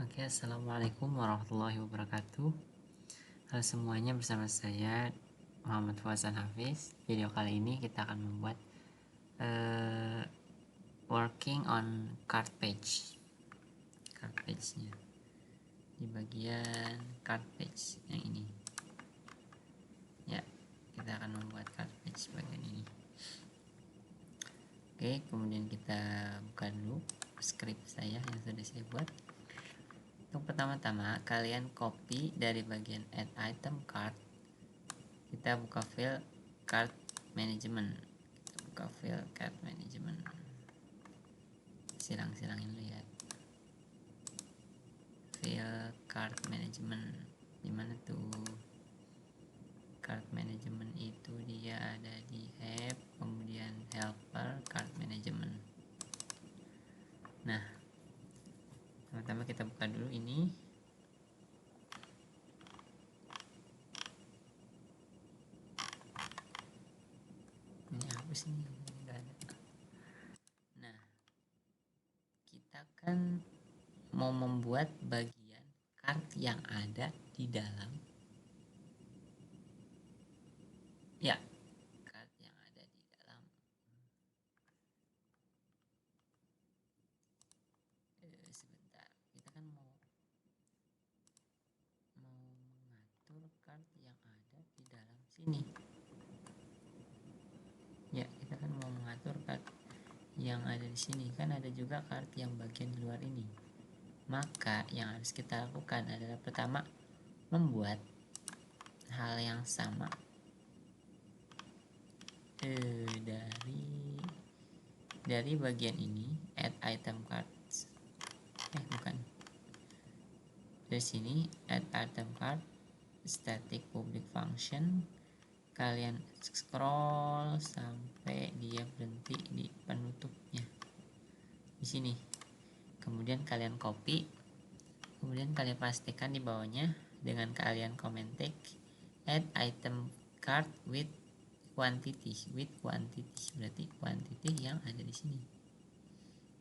Oke, assalamualaikum warahmatullahi wabarakatuh. Halo semuanya, bersama saya Muhammad Fauzan Hafiz. Video kali ini kita akan membuat working on card page-nya di bagian card page yang ini. Ya, kita akan membuat card page bagian ini. Oke, kemudian kita buka dulu script saya yang sudah saya buat. Untuk pertama-tama, kalian copy dari bagian add item card. Kita buka file card management. Silang-silangin dulu ya. File card management. Dimana tuh? Card management itu dia ada di help, kemudian helper, card management. Nah, pertama kita buka dulu ini. Ini apa sih? Nggak ada. Nah, kita kan mau membuat bagian card yang ada di dalam card yang ada di dalam sebentar, kita kan mau mengatur card yang ada di dalam sini. Ya, kita kan mau mengatur card yang ada di sini, kan ada juga card yang bagian di luar ini. Maka yang harus kita lakukan adalah pertama membuat hal yang sama dari bagian ini, add item cards. Bukan. Dari sini add item card, static public function. Kalian scroll sampai dia berhenti di penutupnya di sini. Kemudian kalian copy, kemudian kalian pastikan di bawahnya dengan kalian comment tag add item card with quantity. Berarti quantity yang ada di sini,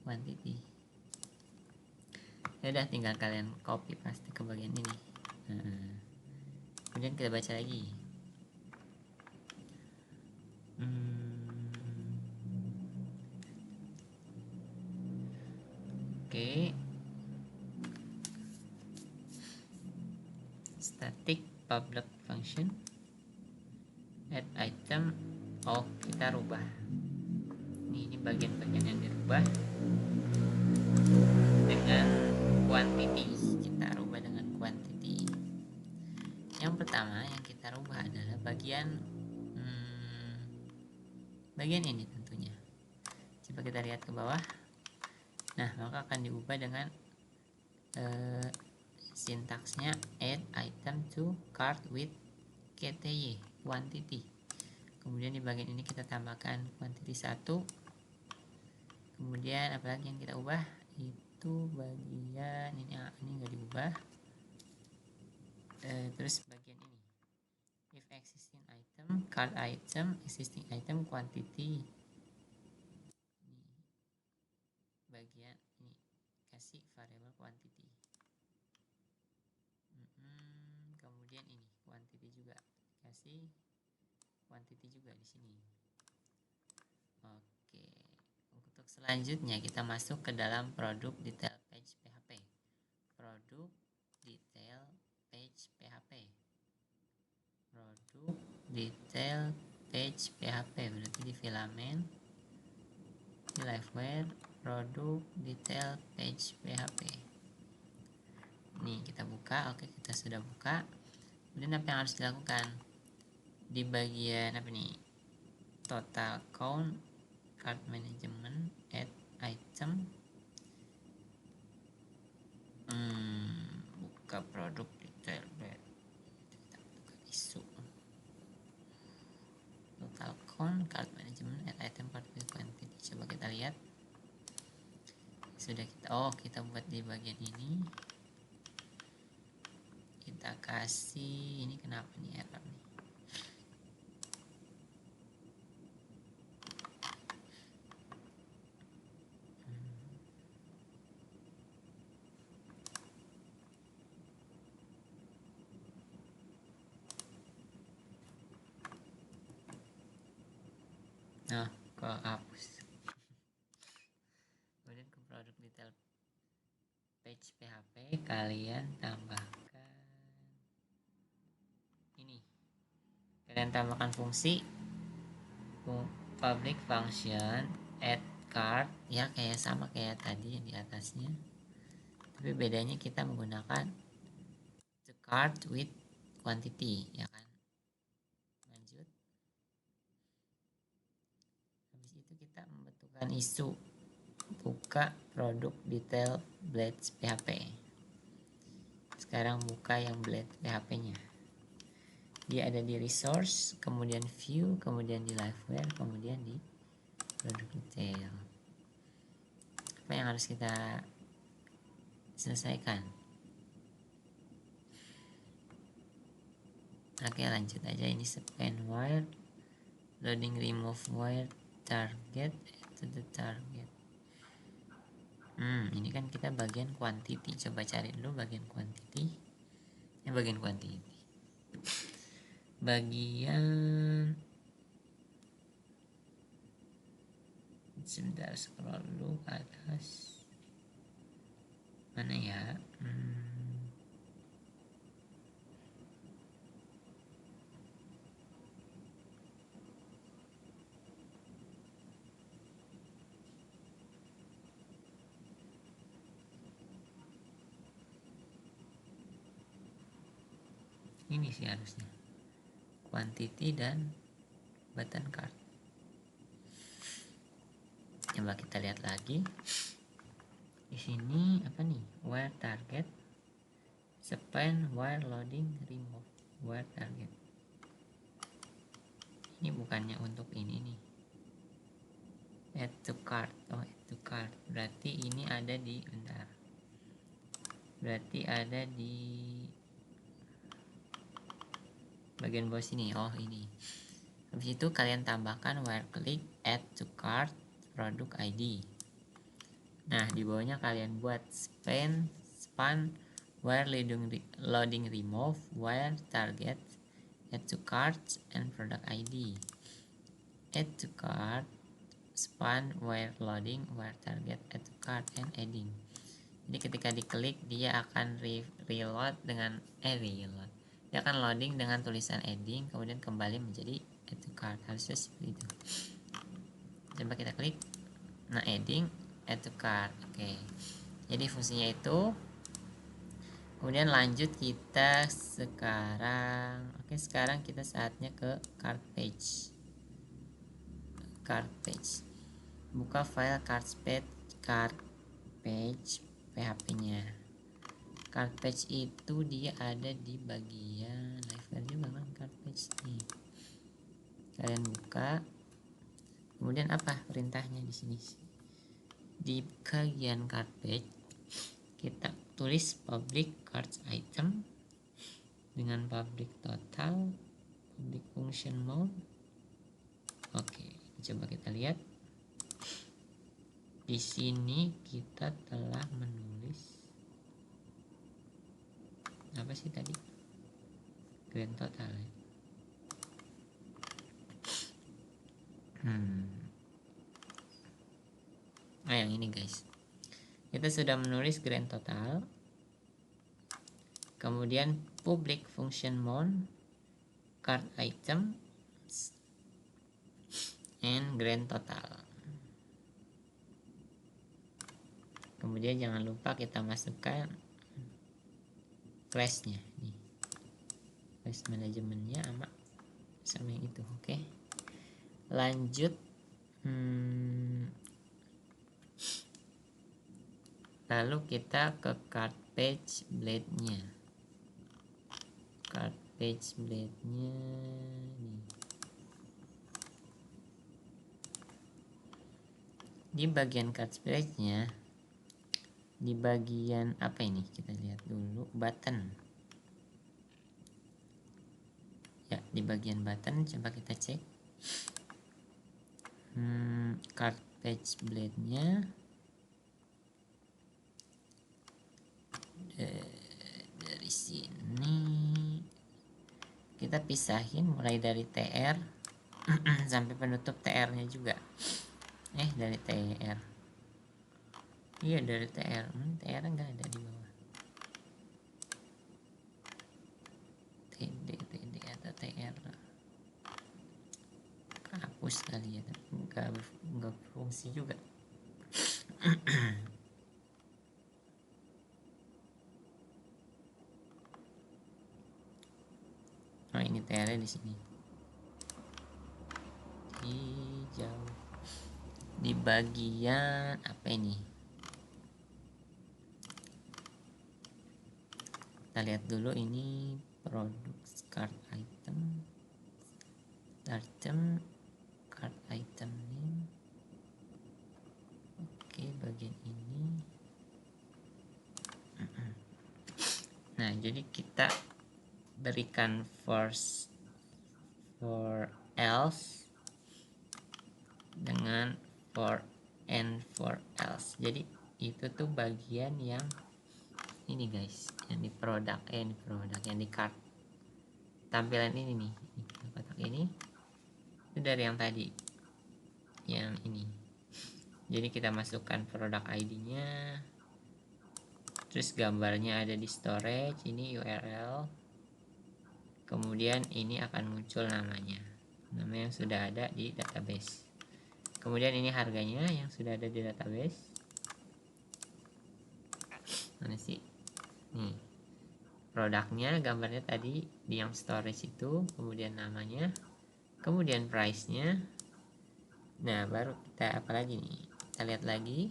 quantity. Ya udah, tinggal kalian copy paste ke bagian ini. Kemudian kita baca lagi. Oke. Static public function add item. Kita rubah ini bagian-bagian yang dirubah dengan quantity. Yang pertama yang kita rubah adalah bagian ini tentunya. Coba kita lihat ke bawah. Nah, maka akan diubah dengan sintaksnya add item to cart with KTY, quantity. Kemudian di bagian ini kita tambahkan quantity 1. Kemudian apalagi yang kita ubah itu bagian ini nggak diubah. Terus bagian ini if existing item, card item, existing item, quantity. Bagian ini kasih variable quantity. Kemudian ini quantity juga, kasih quantity juga di sini. Oke, untuk selanjutnya kita masuk ke dalam produk detail page PHP. Produk detail page PHP. Produk detail page PHP berarti di filament, di liveware, produk detail page PHP. Nih kita buka. Oke, kita sudah buka. Kemudian apa yang harus dilakukan? Di bagian apa nih? Total count, card management, add item. Buka produk detail, kita buka isu. Total count, card management, add item, card quantity. Coba kita lihat. Sudah kita buat di bagian ini. Kita kasih ini, kenapa nih error nih? Nah, kok hapus. Kemudian ke produk detail page PHP kalian tambahkan ini. Kalian tambahkan fungsi public function add card, ya kayak sama kayak tadi yang di atasnya, tapi bedanya kita menggunakan the card with quantity, ya kan. Lanjut. Habis itu kita membentukkan isu buka produk detail blades PHP. Sekarang buka yang blade PHP nya. Dia ada di resource, kemudian view, kemudian di liveware, kemudian di produk detail. Apa yang harus kita selesaikan? Oke, lanjut aja. Ini span wire, loading remove wire, target to the target. Ini kan kita bagian quantity. Coba cari dulu bagian quantity. Bagian quantity. Bagian, sebentar, scroll dulu ke atas. Mana ya? Ini sih harusnya quantity dan button card. Coba kita lihat lagi. Di sini apa nih? Where target, span, where loading, remove, where target. Ini bukannya untuk ini nih. Add to cart. Oh, add to cart. Berarti ini ada di, bentar. Berarti ada di bagian bawah sini. Oh, ini. Habis itu kalian tambahkan where click add to cart product ID. Nah, di bawahnya kalian buat span where loading remove, where target, add to cart, and product ID. Add to cart, span where loading, where target, add to cart, and adding. Jadi ketika diklik dia akan reload dengan reload. Dia akan loading dengan tulisan adding, kemudian kembali menjadi add to cart. Harusnya seperti itu. Coba kita klik. Nah, adding, add to cart. Oke. Jadi fungsinya itu. Kemudian lanjut kita sekarang. Oke, sekarang kita saatnya ke cart page. Cart page. Buka file cart page PHP-nya. Cart page itu dia ada di bagian liveware juga kan, cart page nih. Kalian buka. Kemudian apa perintahnya di sini? Di bagian cart page kita tulis public cards item dengan public total, public function mode. Oke, coba kita lihat. Di sini kita telah menulis apa sih tadi? Grand total ya. Nah, yang ini guys. Kita sudah menulis grand total. Kemudian public function mode, card item, and grand total. Kemudian jangan lupa kita masukkan class-nya nih. Class manajemennya sama yang itu. Oke. Lanjut. Lalu kita ke cart page blade-nya. Cart page blade-nya nih. Di bagian cart page-nya, di bagian apa ini? Kita lihat dulu button. Ya, di bagian button coba kita cek. Cart page blade-nya dari sini kita pisahin mulai dari TR sampai penutup TR-nya juga. Dari TR. Iya, dari TR. TR nggak ada di bawah. TD atau TR. Hapus kali ya, tapi nggak berfungsi juga. Oh, ini TR di sini. Hijau. Di bagian apa ini? Kita lihat dulu ini produk card item. Card item name. Oke, bagian ini. Nah, jadi kita berikan for else dengan for else. Jadi itu tuh bagian yang ini guys, yang di produk yang di card. Tampilan ini nih, kotak ini itu dari yang tadi, yang ini. Jadi kita masukkan produk ID-nya, terus gambarnya ada di storage, ini URL, kemudian ini akan muncul nama yang sudah ada di database. Kemudian ini harganya yang sudah ada di database. Mana sih? Nih, produknya, gambarnya tadi di yang storage itu, kemudian namanya, kemudian price-nya. Nah, baru kita apa lagi nih? Kita lihat lagi.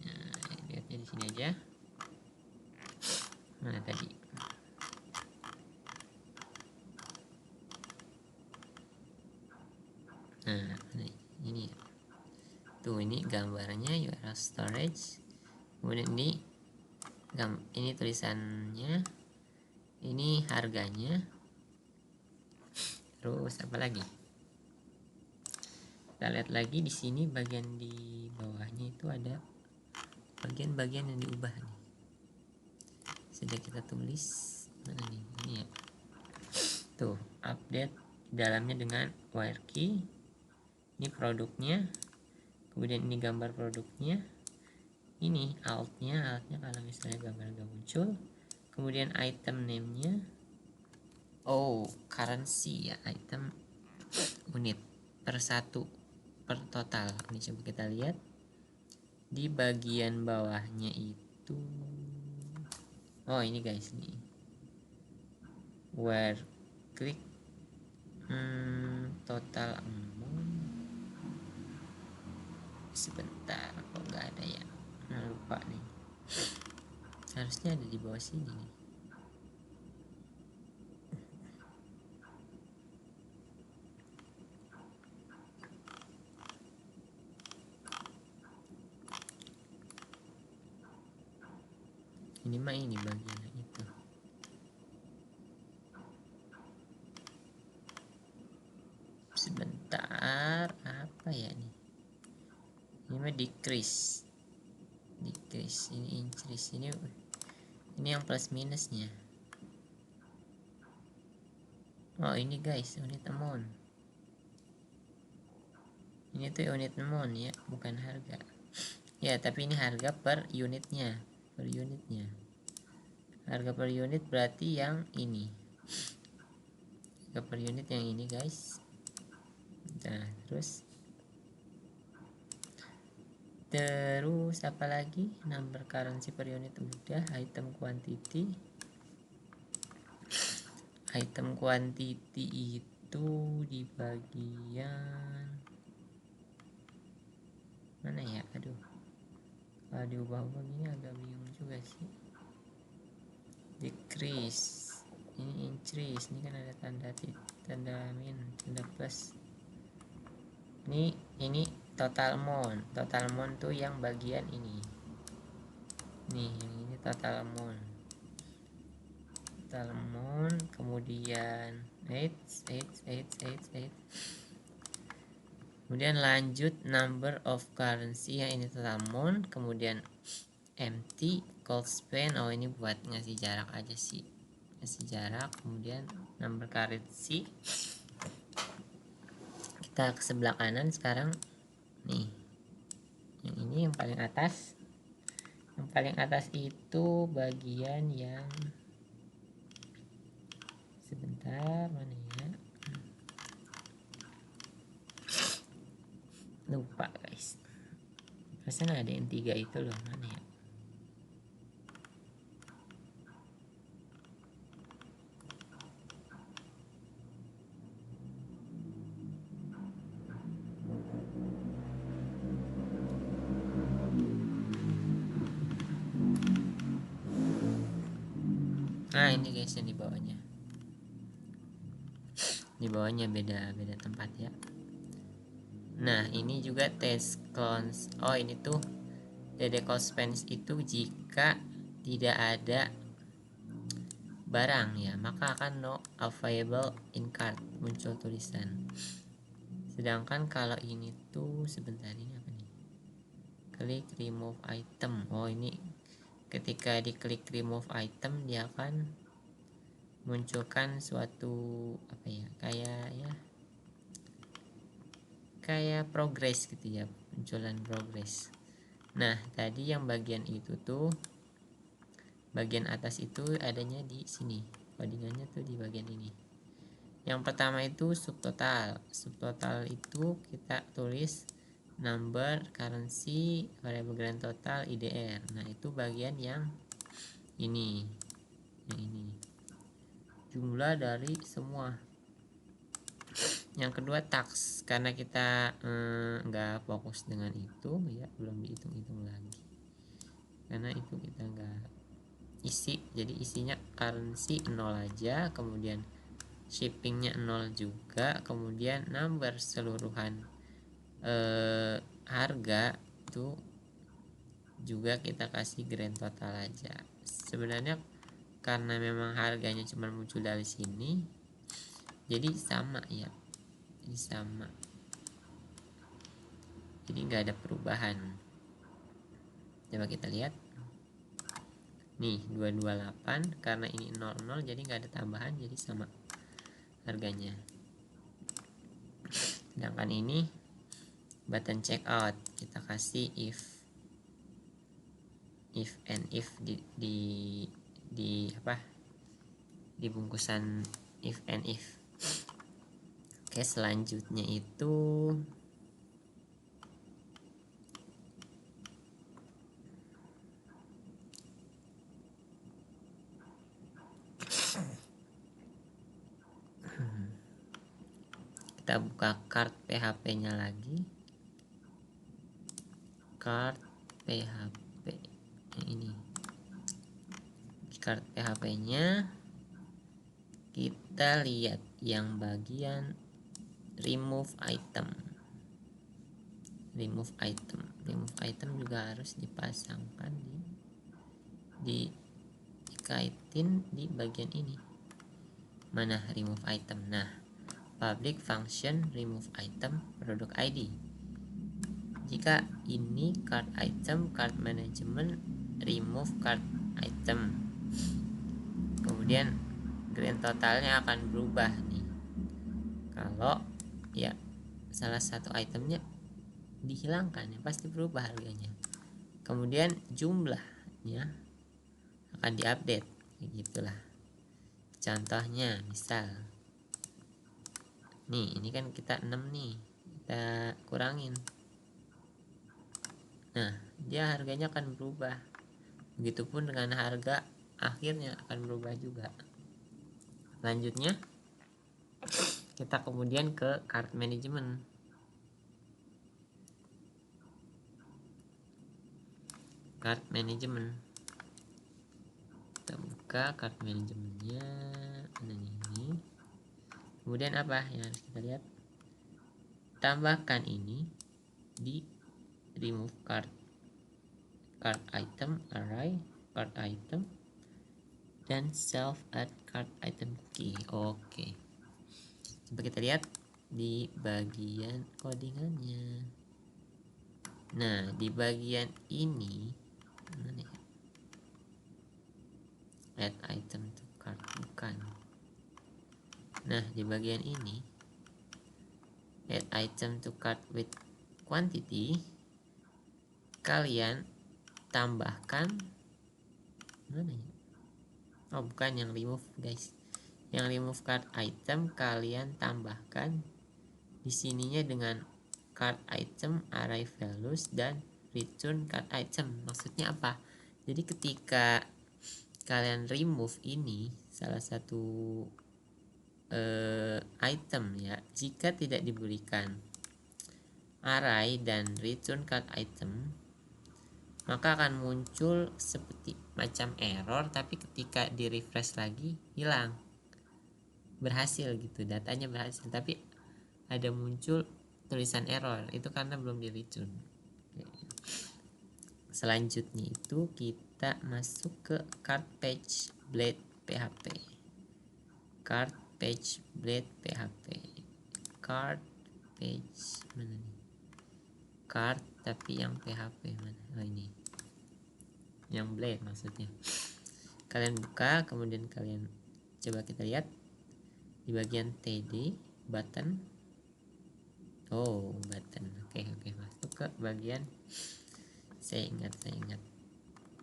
Nah, lihatnya di sini aja. Mana tadi? Nah, ini tuh, ini gambarnya URL storage, kemudian ini tulisannya, ini harganya, terus apa lagi? Kita lihat lagi di sini, bagian di bawahnya itu ada bagian-bagian yang diubah nih. Sudah kita tulis mana nih? Ini ya. Tuh, update dalamnya dengan wire key. Ini produknya, kemudian ini gambar produknya, ini altnya kalau misalnya gambar nggak muncul, kemudian item name-nya, currency ya, item unit per 1 per total. Ini coba kita lihat di bagian bawahnya itu. Ini guys, nih where click total amount. Sebentar, kok nggak ada ya? Lupa nih, harusnya ada di bawah sini nih. Ini mah ini bagian itu. Sebentar, apa ya nih? Ini mah decrease, ini increase, ini yang plus minusnya. Ini guys, unit amount. Ini tuh unit amount ya, bukan harga. Ya, tapi ini harga per unitnya. Harga per unit berarti yang ini. Harga per unit yang ini guys. Nah, terus apa lagi? Number currency per unit udah. Item quantity itu di bagian mana ya? Aduh, kalau diubah-ubah gini agak bingung juga sih. Decrease, ini increase, ini kan ada tanda min, tanda plus. Ini total amount tuh yang bagian ini. Nih, yang ini total amount, kemudian 8. Kemudian lanjut number of currency, yang ini total amount, kemudian empty cold span. Ini buat ngasih jarak aja sih. kasih jarak, kemudian number currency kita ke sebelah kanan. Sekarang nih yang ini yang paling atas. Yang paling atas itu bagian yang sebentar, mana ya, lupa guys, rasanya ada yang 3 itu loh, mana ya. Nah ini guys yang di bawahnya. Di bawahnya beda tempat ya. Nah ini juga test cons. Oh ini tuh DD Cospens itu jika tidak ada barang ya, maka akan no available in cart, muncul tulisan. Sedangkan kalau ini tuh sebentar, ini apa nih? Klik remove item. Oh ini ketika diklik remove item dia akan munculkan suatu apa ya, kayak progress gitu ya, munculan progress. Nah tadi yang bagian itu tuh, bagian atas itu adanya di sini, codingannya tuh di bagian ini. Yang pertama itu subtotal. Subtotal itu kita tulis number, currency, variable grand total, IDR. Nah itu bagian yang ini, jumlah dari semua. Yang kedua tax, karena kita nggak fokus dengan itu ya, belum dihitung-hitung lagi karena itu kita nggak isi, jadi isinya currency 0 aja, kemudian shippingnya 0 juga, kemudian number seluruhan harga itu juga kita kasih grand total aja. Sebenarnya karena memang harganya cuma muncul dari sini, jadi sama ya, jadi nggak ada perubahan. Coba kita lihat nih 228, karena ini 00 jadi nggak ada tambahan, jadi sama harganya. Sedangkan ini button checkout, kita kasih if and if di apa, di bungkusan if and if. Oke, selanjutnya itu kita buka card PHP-nya lagi. Card PHP yang ini. Card PHP-nya kita lihat yang bagian remove item. Remove item juga harus dipasangkan dikaitin di bagian ini. Mana remove item? Nah, public function remove item product ID. Jika ini card item, card management remove card item, kemudian grand totalnya akan berubah nih kalau ya salah satu itemnya dihilangkan, ya pasti berubah harganya. Kemudian jumlahnya akan diupdate, kayak gitulah. Contohnya misal nih, ini kan kita 6 nih, kita kurangin, nah dia harganya akan berubah. Begitupun dengan harga akhirnya akan berubah juga. Selanjutnya kita kemudian ke card management. Card management, kita buka card managementnya, mana ini. Kemudian apa yang harus kita lihat? Tambahkan ini di remove card item array, card item, dan self add card item key. Oke, coba kita lihat di bagian codingannya. Nah di bagian ini mana ya? Add item to cart, Nah, di bagian ini add item to cart with quantity, kalian tambahkan mana ya? Oh, bukan yang remove guys. Yang remove cart item kalian tambahkan di sininya dengan cart item array values dan return cart item. Maksudnya apa? Jadi ketika kalian remove ini salah satu item ya, jika tidak diberikan array dan return card item, maka akan muncul seperti macam error, tapi ketika di refresh lagi hilang, berhasil gitu, datanya berhasil, tapi ada muncul tulisan error, itu karena belum di return. Selanjutnya itu kita masuk ke card page blade PHP. Card page blade PHP. Card page mana nih? Card tapi yang PHP mana? Oh ini. Yang blade maksudnya. Kalian buka, kemudian kalian coba kita lihat di bagian TD button. Oh, button. Oke, masuk ke bagian saya ingat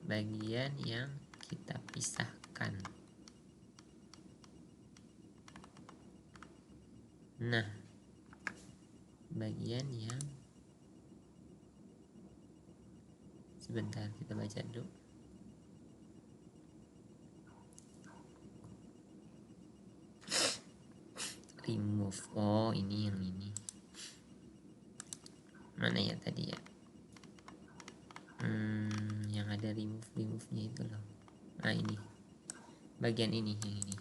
bagian yang kita pisahkan. Nah, bagian yang sebentar kita baca dulu. Remove. Oh, ini yang ini. Mana ya tadi ya? Yang ada remove-nya itu loh. Nah, ini. Bagian ini yang ini.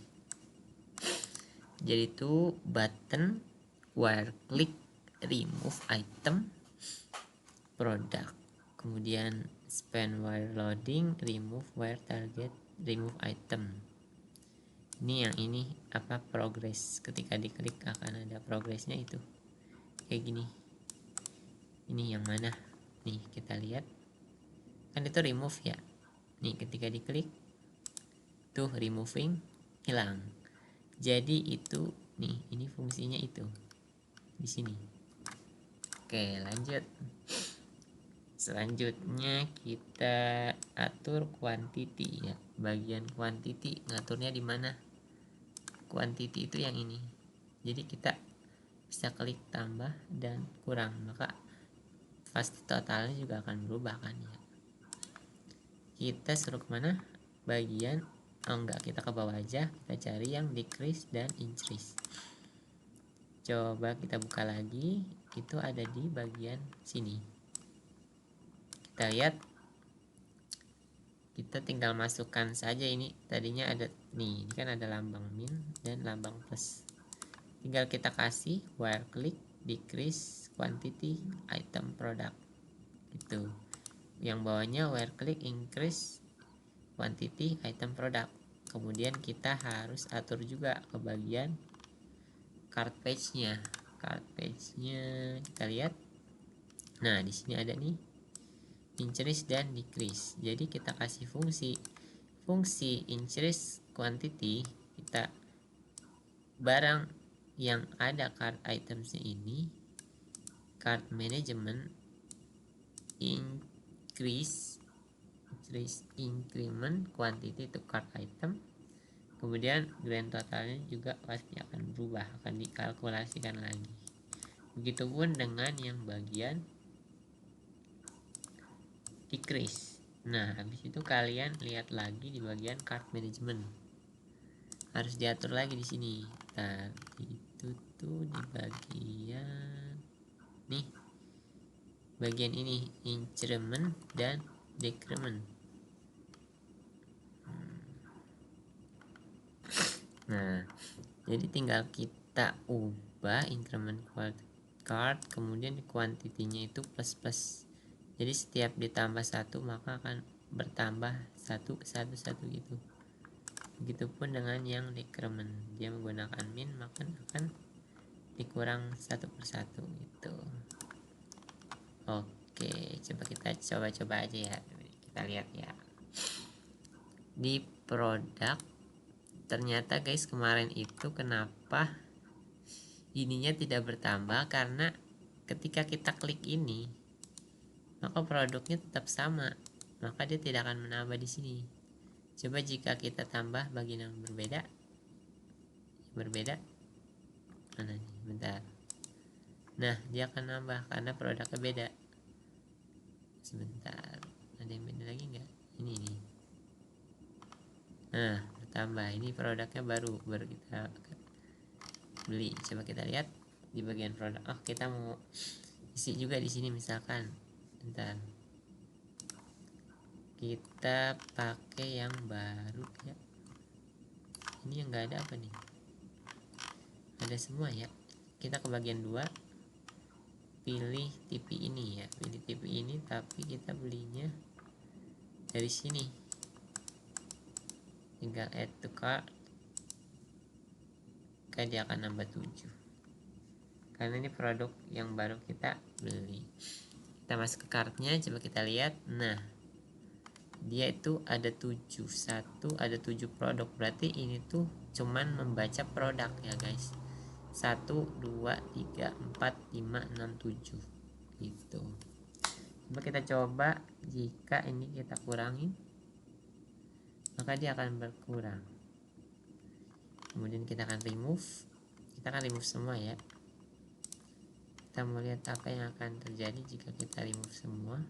Jadi itu button where click remove item product, kemudian span while loading remove where target remove item. Ini yang ini apa progress, ketika diklik akan ada progressnya itu kayak gini. Ini yang mana nih, kita lihat kan itu remove ya, nih ketika diklik tuh removing hilang. Jadi itu nih, ini fungsinya itu di sini. Oke, lanjut. Selanjutnya kita atur quantity ya. Bagian quantity ngaturnya di mana? Quantity itu yang ini. Jadi kita bisa klik tambah dan kurang, maka pasti totalnya juga akan berubah kan ya. Kita suruh kemana? Bagian enggak, kita ke bawah aja, kita cari yang decrease dan increase. Coba kita buka lagi, itu ada di bagian sini. Kita lihat, kita tinggal masukkan saja ini. Tadinya ada nih, ini kan ada lambang min dan lambang plus. Tinggal kita kasih where click decrease quantity item product gitu. Yang bawahnya where click increase quantity item product. Kemudian kita harus atur juga ke bagian cart page-nya. Cart page-nya kita lihat. Nah, di sini ada nih increase dan decrease. Jadi kita kasih fungsi increase quantity, kita barang yang ada cart items ini cart management increment quantity to cart item, kemudian grand totalnya juga pasti akan berubah, akan dikalkulasikan lagi. Begitupun dengan yang bagian decrease. Nah, habis itu kalian lihat lagi di bagian cart management, harus diatur lagi di sini. Tadi itu tuh di bagian nih, bagian ini increment dan decrement. Nah, jadi tinggal kita ubah increment card, kemudian kuantitinya itu plus. Jadi setiap ditambah satu maka akan bertambah satu gitu. Begitupun dengan yang decrement, dia menggunakan min maka akan dikurang satu persatu gitu. Oke, kita coba aja ya. Kita lihat ya. Di produk ternyata guys kemarin itu kenapa ininya tidak bertambah, karena ketika kita klik ini maka produknya tetap sama, maka dia tidak akan menambah di sini. Coba jika kita tambah bagian yang berbeda mana nih, bentar. Nah, dia akan nambah karena produknya beda. Sebentar, ada yang beda lagi nggak? Ini nih. Nah, bertambah. Ini produknya baru kita beli. Coba kita lihat di bagian produk. Oh, kita mau isi juga di sini misalkan. Bentar. Kita pakai yang baru ya. Ini yang nggak ada apa nih? Ada semua ya. Kita ke bagian 2. Pilih TV ini ya. Pilih TV ini tapi kita belinya dari sini. Tinggal add to cart. Maka dia akan nambah 7. Karena ini produk yang baru kita beli. Kita masuk ke kartnya, coba kita lihat. Nah, dia itu ada 7. Ada 7 produk. Berarti ini tuh cuman membaca produk ya guys. 1, 2, 3, 4, 5, 6, 7 gitu. Coba kita coba jika ini kita kurangin, maka dia akan berkurang. Kemudian kita akan remove. Kita akan remove semua ya. Kita mau lihat apa yang akan terjadi jika kita remove semua.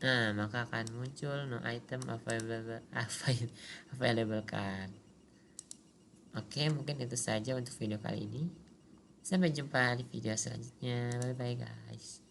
Nah, maka akan muncul no item available card. Oke, mungkin itu saja untuk video kali ini. Sampai jumpa di video selanjutnya. Bye bye guys.